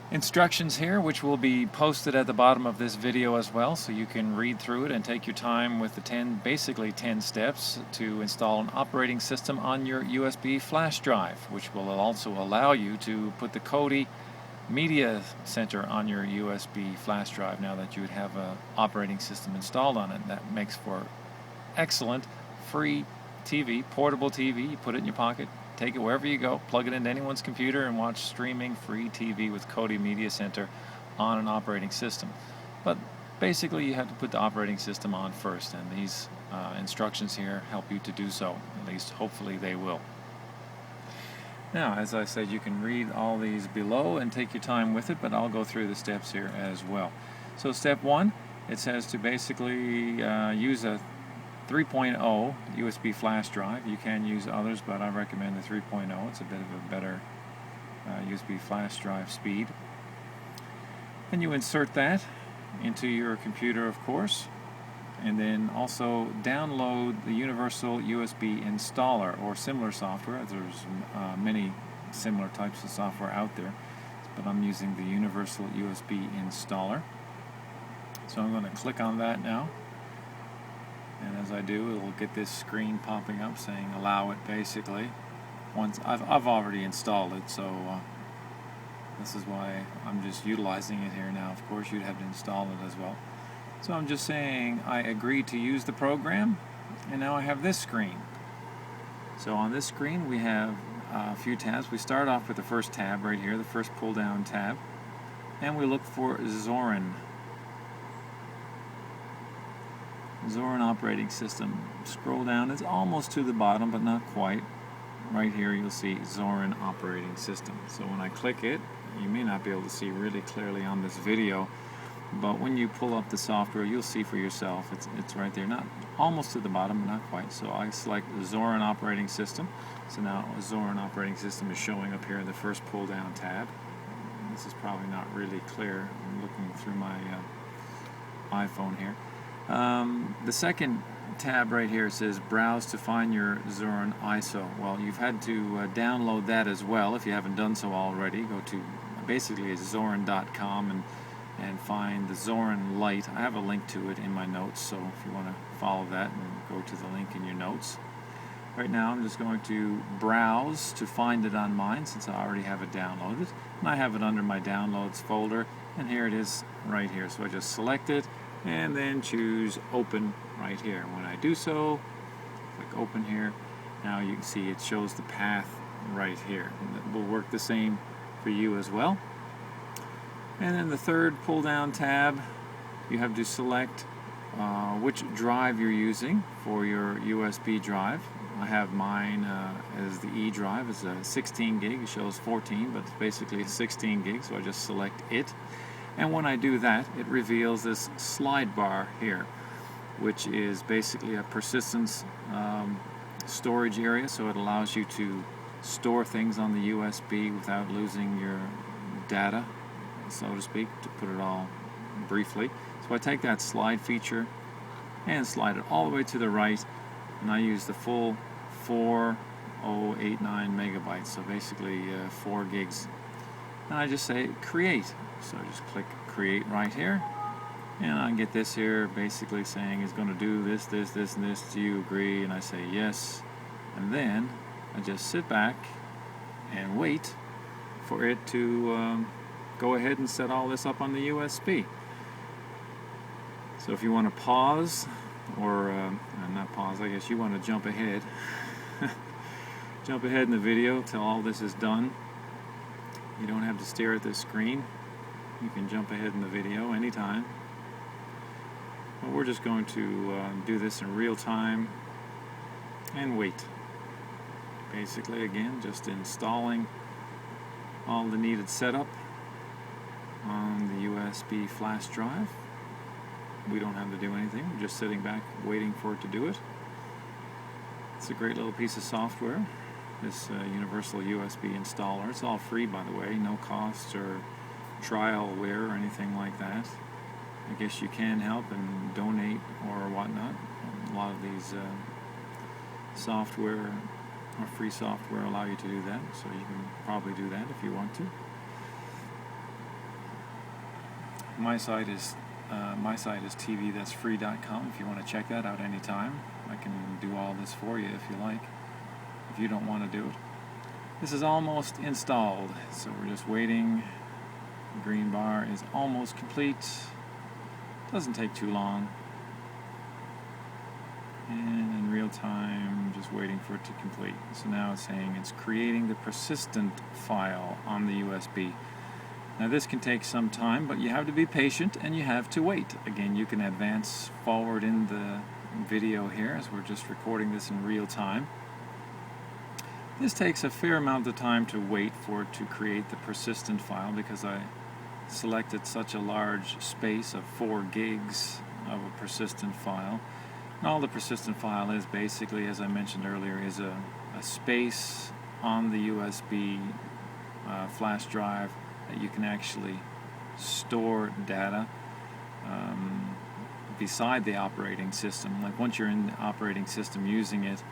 instructions here, which will be posted at the bottom of this video as well, so you can read through it and take your time with the basically 10 steps to install an operating system on your USB flash drive, which will also allow you to put the Kodi Media Center on your USB flash drive now that you would have an operating system installed on it. That makes for excellent free TV, portable TV. You put it in your pocket, take it wherever you go, plug it into anyone's computer, and watch streaming free TV with Kodi Media Center on an operating system. But basically you have to put the operating system on first, and these instructions here help you to do so. At least hopefully they will. Now, as I said, you can read all these below and take your time with it, but I'll go through the steps here as well. So step 1, it says to basically use a 3.0 USB flash drive. You can use others, but I recommend the 3.0. It's a bit of a better USB flash drive speed. And you insert that into your computer, of course, and then also download the Universal USB installer or similar software. There's many similar types of software out there, but I'm using the Universal USB installer. So I'm going to click on that now, and as I do, it will get this screen popping up saying allow it. Basically, once I've already installed it, so this is why I'm just utilizing it here now. Of course, you'd have to install it as well. So I'm just saying I agree to use the program, and now I have this screen. So on this screen we have a few tabs. We start off with the first tab right here, the first pull down tab, and we look for ZORIN. ZORIN operating system. Scroll down, it's almost to the bottom but not quite. Right here you'll see ZORIN operating system. So when I click it, you may not be able to see really clearly on this video, but when you pull up the software, you'll see for yourself. It's right there, not almost to the bottom, but not quite. So I select the ZORIN operating system. So now a ZORIN operating system is showing up here in the first pull-down tab. This is probably not really clear. I'm looking through my iPhone here. The second tab right here says Browse to find your ZORIN ISO. Well, you've had to download that as well. If you haven't done so already, go to basically ZORIN.com and find the ZORIN Lite. I have a link to it in my notes, so if you want to follow that, and go to the link in your notes. Right now I'm just going to browse to find it on mine, since I already have it downloaded, and I have it under my downloads folder, and here it is right here. So I just select it and then choose open right here. When I do so, click open here. Now you can see it shows the path right here, and it will work the same for you as well. And then the third pull down tab, you have to select which drive you're using for your USB drive. I have mine as the E drive. It's a 16 gig. It shows 14, but it's basically 16 gig, so I just select it. And when I do that, it reveals this slide bar here, which is basically a persistence storage area, so it allows you to store things on the USB without losing your data, so to speak, to put it all briefly. So I take that slide feature and slide it all the way to the right, and I use the full 4089 megabytes, so basically 4 gigs. And I just say create. So I just click create right here, and I get this here basically saying it's going to do this, this, this, and this. Do you agree? And I say yes, and then I just sit back and wait for it to go ahead and set all this up on the USB. So if you want to pause, or not pause, I guess you want to jump ahead jump ahead in the video till all this is done. You don't have to stare at this screen. You can jump ahead in the video anytime. But we're just going to do this in real time and wait. Basically, again, just installing all the needed setup on the USB flash drive. We don't have to do anything. We're just sitting back waiting for it to do it. It's a great little piece of software, this Universal USB installer. It's all free, by the way, no cost or trialware or anything like that. I guess you can help and donate or whatnot. A lot of these software or free software allow you to do that, so you can probably do that if you want to. My site is tvthat'sfree.com. If you want to check that out anytime, I can do all this for you if you like. If you don't want to do it, this is almost installed, so we're just waiting. The green bar is almost complete. Doesn't take too long. And in real time, just waiting for it to complete. So now it's saying it's creating the persistent file on the USB. Now this can take some time, but you have to be patient and you have to wait. Again, you can advance forward in the video here as we're just recording this in real time. This takes a fair amount of time to wait for it to create the persistent file because I selected such a large space of 4 gigs of a persistent file. And all the persistent file is basically, as I mentioned earlier, is a space on the USB flash drive that you can actually store data beside the operating system. Like once you're in the operating system using it,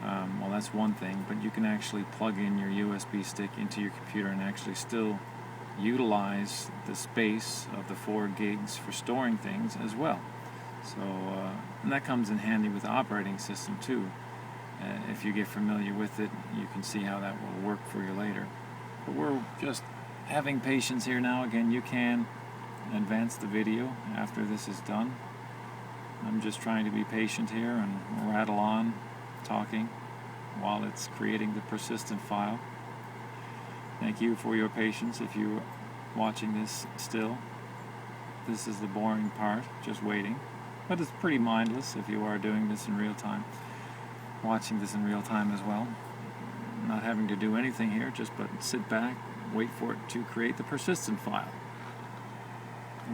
well, that's one thing, but you can actually plug in your USB stick into your computer and actually still utilize the space of the 4 gigs for storing things as well. So, and that comes in handy with the operating system too. If you get familiar with it, you can see how that will work for you later. But we're just having patience here now. Again, you can advance the video after this is done. I'm just trying to be patient here and rattle on talking while it's creating the persistent file. Thank you for your patience if you're watching this still. This is the boring part, just waiting. But it's pretty mindless if you are doing this in real time, watching this in real time as well. Not having to do anything here, just but sit back, wait for it to create the persistent file.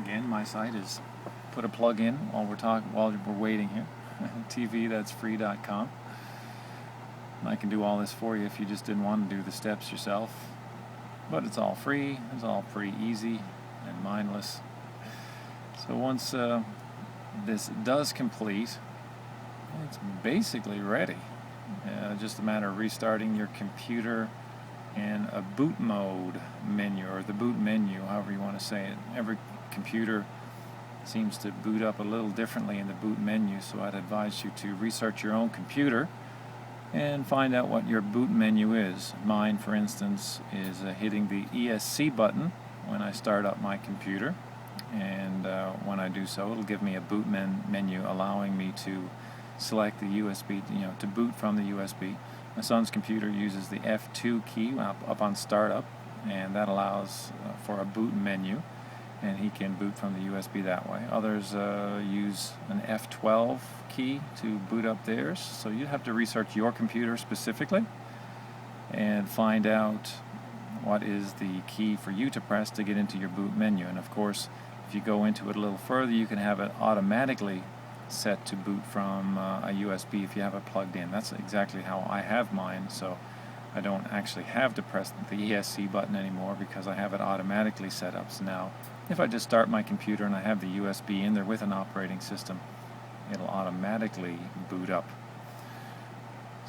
Again, my site is put a plug in while we're waiting here. tvthat'sfree.com. I can do all this for you if you just didn't want to do the steps yourself. But it's all free, it's all pretty easy and mindless. So once this does complete, it's basically ready. Just a matter of restarting your computer in a boot mode menu, or the boot menu, however you want to say it. Every computer seems to boot up a little differently in the boot menu, so I'd advise you to research your own computer and find out what your boot menu is. Mine, for instance, is hitting the ESC button when I start up my computer, and when I do so, it'll give me a boot menu allowing me to select the USB, to boot from the USB. My son's computer uses the F2 key up on startup, and that allows for a boot menu, and he can boot from the USB that way. Others use an F12 key to boot up theirs, so you have to research your computer specifically and find out what is the key for you to press to get into your boot menu. And of course, if you go into it a little further, you can have it automatically set to boot from a USB if you have it plugged in. That's exactly how I have mine, so I don't actually have to press the ESC button anymore because I have it automatically set up. So now if I just start my computer and I have the USB in there with an operating system, it'll automatically boot up.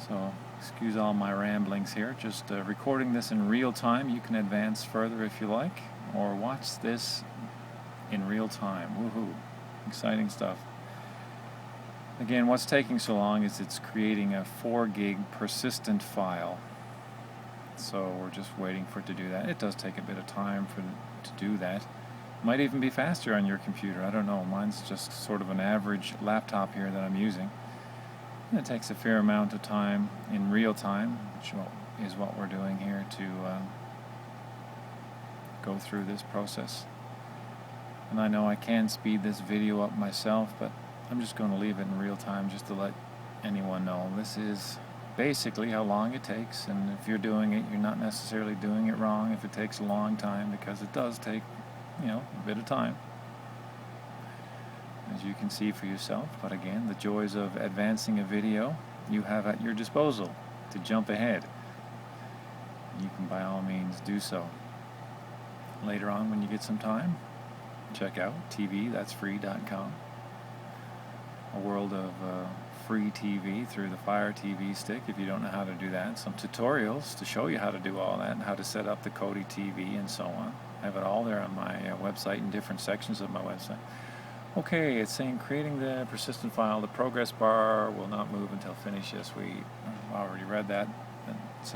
So excuse all my ramblings here, just recording this in real time. You can advance further if you like, or watch this in real time. Woohoo, exciting stuff. Again, what's taking so long is it's creating a 4 gig persistent file. So we're just waiting for it to do that. It does take a bit of time to do that. Might even be faster on your computer. I don't know. Mine's just sort of an average laptop here that I'm using. And it takes a fair amount of time in real time, which is what we're doing here to go through this process. And I know I can speed this video up myself, but I'm just going to leave it in real time just to let anyone know. This is basically how long it takes, and if you're doing it, you're not necessarily doing it wrong if it takes a long time, because it does take, a bit of time, as you can see for yourself. But again, the joys of advancing a video you have at your disposal to jump ahead. You can by all means do so. Later on, when you get some time, check out tvthat'sfree.com. A world of free TV through the Fire TV stick if you don't know how to do that. Some tutorials to show you how to do all that and how to set up the Kodi TV and so on. I have it all there on my website in different sections of my website. Okay, it's saying creating the persistent file. The progress bar will not move until finish. Yes, we already read that. It's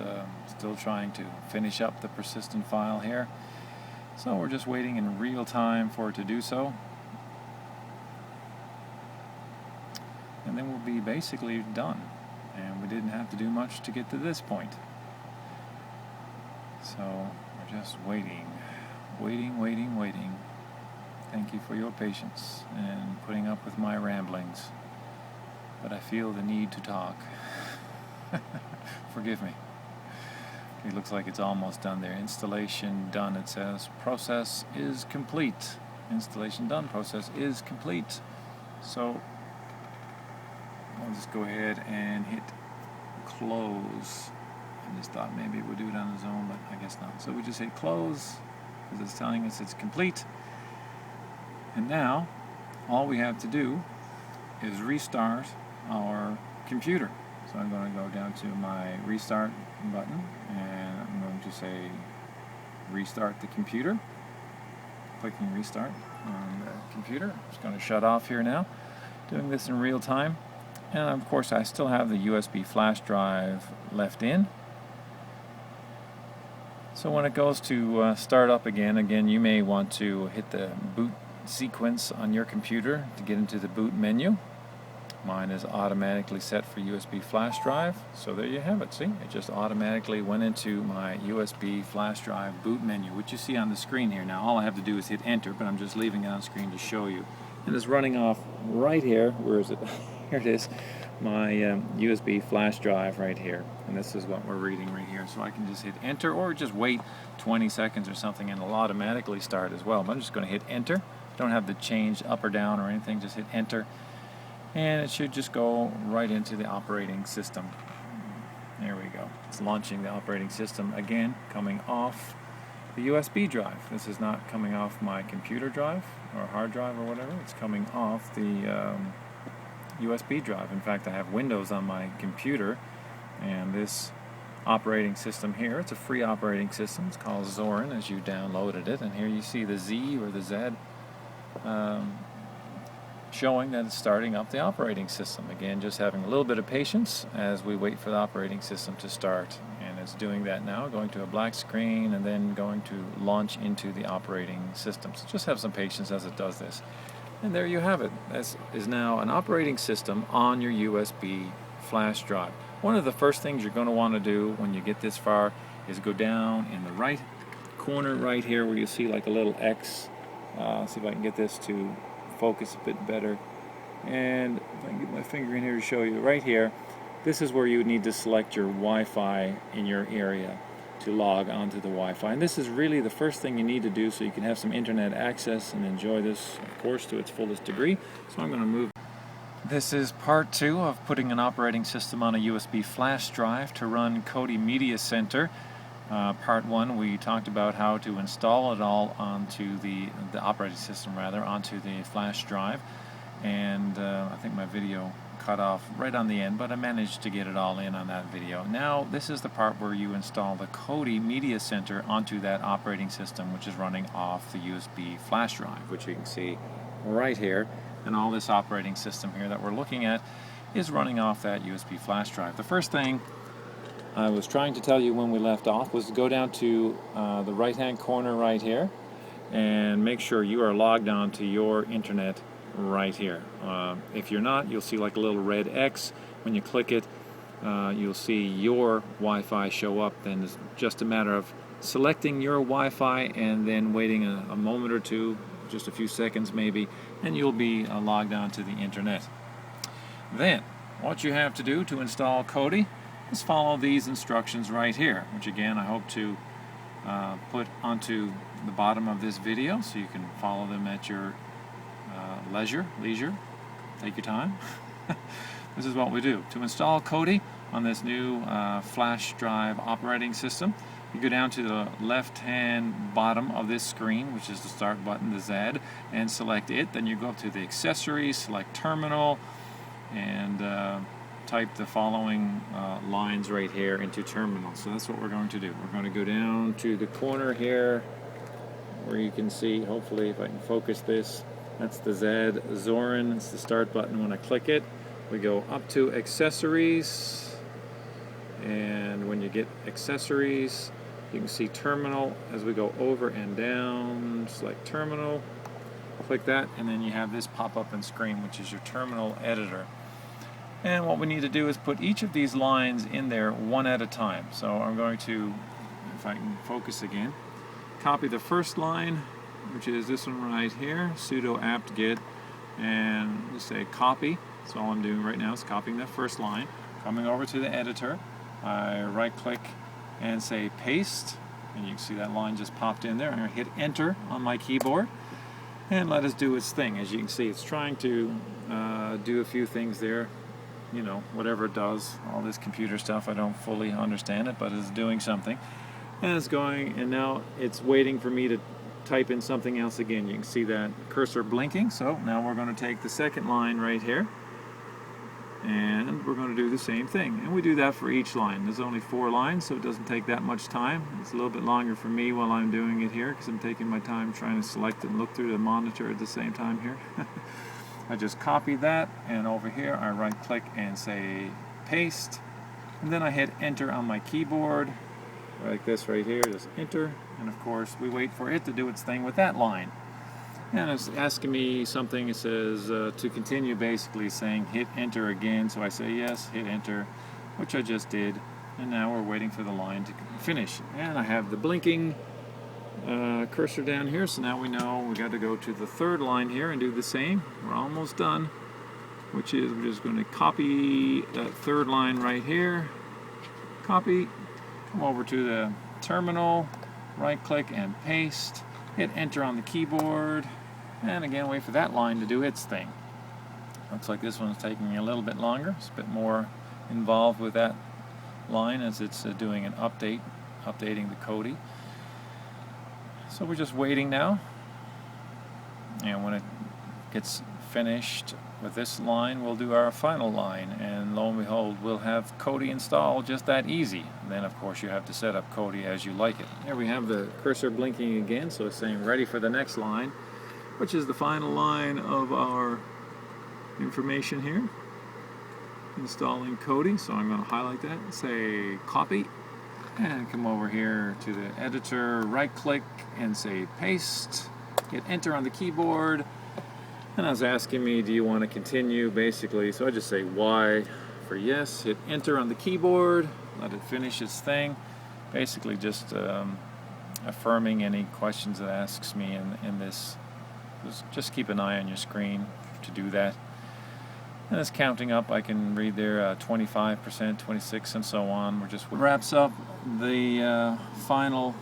still trying to finish up the persistent file here. So we're just waiting in real time for it to do so. And then we'll be basically done. And we didn't have to do much to get to this point. So we're just waiting. Waiting. Thank you for your patience and putting up with my ramblings. But I feel the need to talk. Forgive me. It looks like it's almost done there. Installation done, it says. Process is complete. Installation done. Process is complete. So I'll just go ahead and hit close. I just thought maybe it would do it on its own, but I guess not. So we just hit close because it's telling us it's complete. And now all we have to do is restart our computer. So I'm going to go down to my restart button and I'm going to say restart the computer. Clicking restart on the computer. It's going to shut off here now. Doing this in real time. And of course I still have the USB flash drive left in. So when it goes to start up again you may want to hit the boot sequence on your computer to get into the boot menu. Mine is automatically set for USB flash drive, so there you have it. See, it just automatically went into my USB flash drive boot menu, which you see on the screen here. Now all I have to do is hit enter, but I'm just leaving it on screen to show you. And it's running off right here. Where is it? Here it is, my USB flash drive right here. And this is what we're reading right here. So I can just hit enter or just wait 20 seconds or something and it'll automatically start as well. But I'm just going to hit enter. Don't have to change up or down or anything, just hit enter. And it should just go right into the operating system. There we go. It's launching the operating system again, coming off the USB drive. This is not coming off my computer drive or hard drive or whatever. It's coming off the USB drive. In fact, I have Windows on my computer, and this operating system here, it's a free operating system. It's called ZORIN as you downloaded it. And here you see the Z or the Z showing that it's starting up the operating system. Again, just having a little bit of patience as we wait for the operating system to start. And it's doing that now, going to a black screen and then going to launch into the operating system. So just have some patience as it does this. And there you have it. This is now an operating system on your USB flash drive. One of the first things you're going to want to do when you get this far is go down in the right corner right here where you see like a little X. See if I can get this to focus a bit better, and if I can get my finger in here to show you right here, this is where you would need to select your Wi-Fi in your area to log onto the Wi-Fi. And this is really the first thing you need to do so you can have some internet access and enjoy this, of course, to its fullest degree. So I'm going to move. This is part 2 of putting an operating system on a USB flash drive to run Kodi Media Center. Part 1, we talked about how to install it all onto the operating system onto the flash drive, and I think my video cut off right on the end, but I managed to get it all in on that video. Now this is the part where you install the Kodi Media Center onto that operating system, which is running off the USB flash drive, which you can see right here, and all this operating system here that we're looking at is running off that USB flash drive. The first thing I was trying to tell you when we left off was to go down to the right hand corner right here and make sure you are logged on to your internet right here. If you're not, you'll see like a little red X. When you click it, you'll see your Wi-Fi show up. Then it's just a matter of selecting your Wi-Fi and then waiting a moment or two, just a few seconds maybe, and you'll be logged on to the internet. Then what you have to do to install Kodi is follow these instructions right here, which again I hope to put onto the bottom of this video so you can follow them at your leisure. Take your time. This is what we do. To install Kodi on this new flash drive operating system, you go down to the left hand bottom of this screen, which is the start button, the Z, and select it. Then you go up to the accessories, select terminal, and type the following lines right here into terminal. So that's what we're going to do. We're going to go down to the corner here where you can see, hopefully if I can focus this, that's the Z, ZORIN. It's the start button. When I click it, we go up to accessories, and when you get accessories, you can see terminal as we go over and down. Select terminal, click that, and then you have this pop up on screen, which is your terminal editor. And what we need to do is put each of these lines in there one at a time. So I'm going to, if I can focus again, copy the first line, which is this one right here, sudo apt-get, and just say copy. So all I'm doing right now is copying that first line. Coming over to the editor, I right click and say paste, and you can see that line just popped in there. I'm going to hit enter on my keyboard and let us do its thing. As you can see, it's trying to do a few things there. You know, whatever it does, all this computer stuff, I don't fully understand it, but it's doing something. And it's going, and now it's waiting for me to type in something else again. You can see that cursor blinking. So now we're going to take the second line right here, and we're going to do the same thing. And we do that for each line. There's only 4 lines, so it doesn't take that much time. It's a little bit longer for me while I'm doing it here, because I'm taking my time trying to select and look through the monitor at the same time here. I just copy that, and over here I right click and say paste, and then I hit enter on my keyboard like this right here, just enter, and of course we wait for it to do its thing with that line. And it's asking me something. It says to continue, basically saying hit enter again, so I say yes, hit enter, which I just did, and now we're waiting for the line to finish. And I have the blinking cursor down here, so now we know we got to go to the third line here and do the same. We're almost done, which is we're just going to copy that third line right here, copy, come over to the terminal, right click and paste, hit enter on the keyboard, and again wait for that line to do its thing. Looks like this one's taking a little bit longer. It's a bit more involved with that line as it's doing an updating the Kodi. So we're just waiting now, and when it gets finished with this line, we'll do our final line, and lo and behold, we'll have Kodi installed just that easy. And then of course you have to set up Kodi as you like it. There we have the cursor blinking again, so it's saying ready for the next line, which is the final line of our information here, installing Kodi. So I'm going to highlight that and say copy, and come over here to the editor, right click and say paste, hit enter on the keyboard, and I was asking me, do you want to continue, basically, so I just say Y for yes, hit enter on the keyboard, let it finish its thing, basically just affirming any questions it asks me in this. Just keep an eye on your screen to do that. And it's counting up. I can read there 25%, 26%, and so on. We're just wraps up the final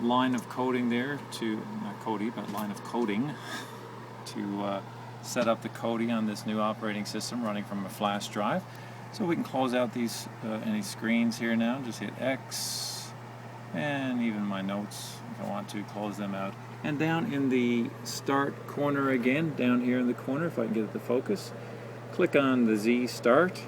line of coding there to, not Kodi, but line of coding to set up the Kodi on this new operating system running from a flash drive. So we can close out these any screens here now. Just hit X, and even my notes if I want to close them out. And down in the start corner again, down here in the corner, if I can get it to focus, click on the Z start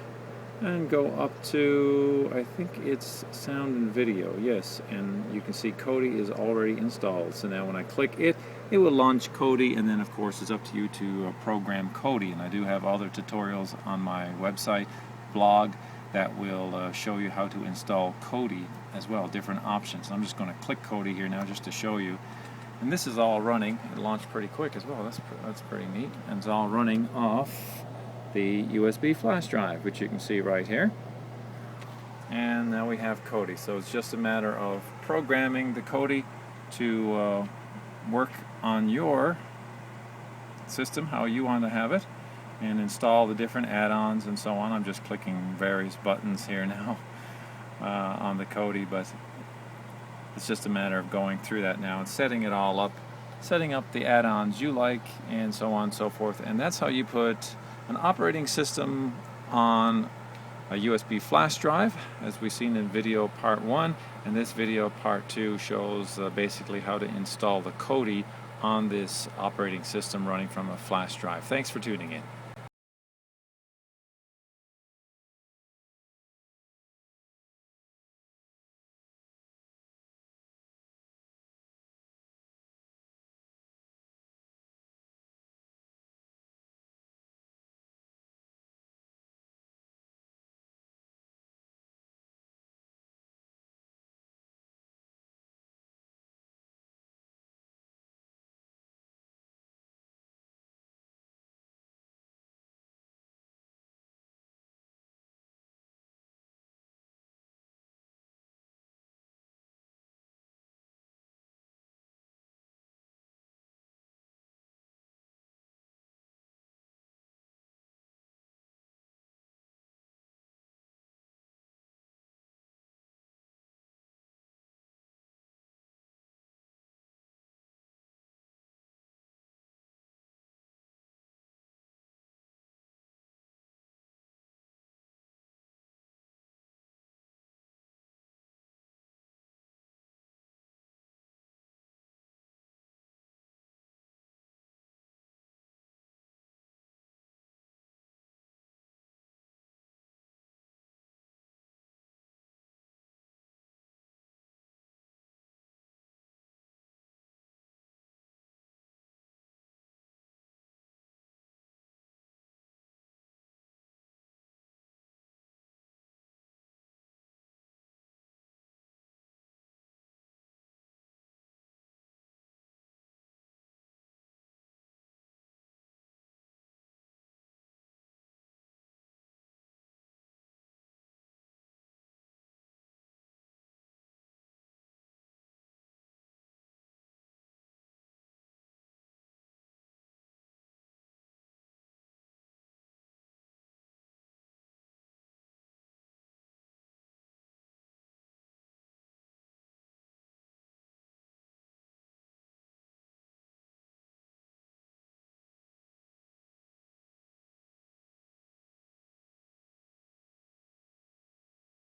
and go up to, I think it's sound and video, yes, and you can see Kodi is already installed. So now when I click it, it will launch Kodi, and then of course it's up to you to program Kodi. And I do have other tutorials on my website, blog, that will show you how to install Kodi as well, different options. I'm just going to click Kodi here now just to show you. And this is all running. It launched pretty quick as well. That's pretty neat. And it's all running off the USB flash drive, which you can see right here. And now we have Kodi. So it's just a matter of programming the Kodi to work on your system, how you want to have it, and install the different add-ons and so on. I'm just clicking various buttons here now on the Kodi, but it's just a matter of going through that now and setting it all up, setting up the add-ons you like, and so on and so forth. And that's how you put an operating system on a USB flash drive, as we've seen in video part 1. And this video part 2 shows basically how to install the Kodi on this operating system running from a flash drive. Thanks for tuning in.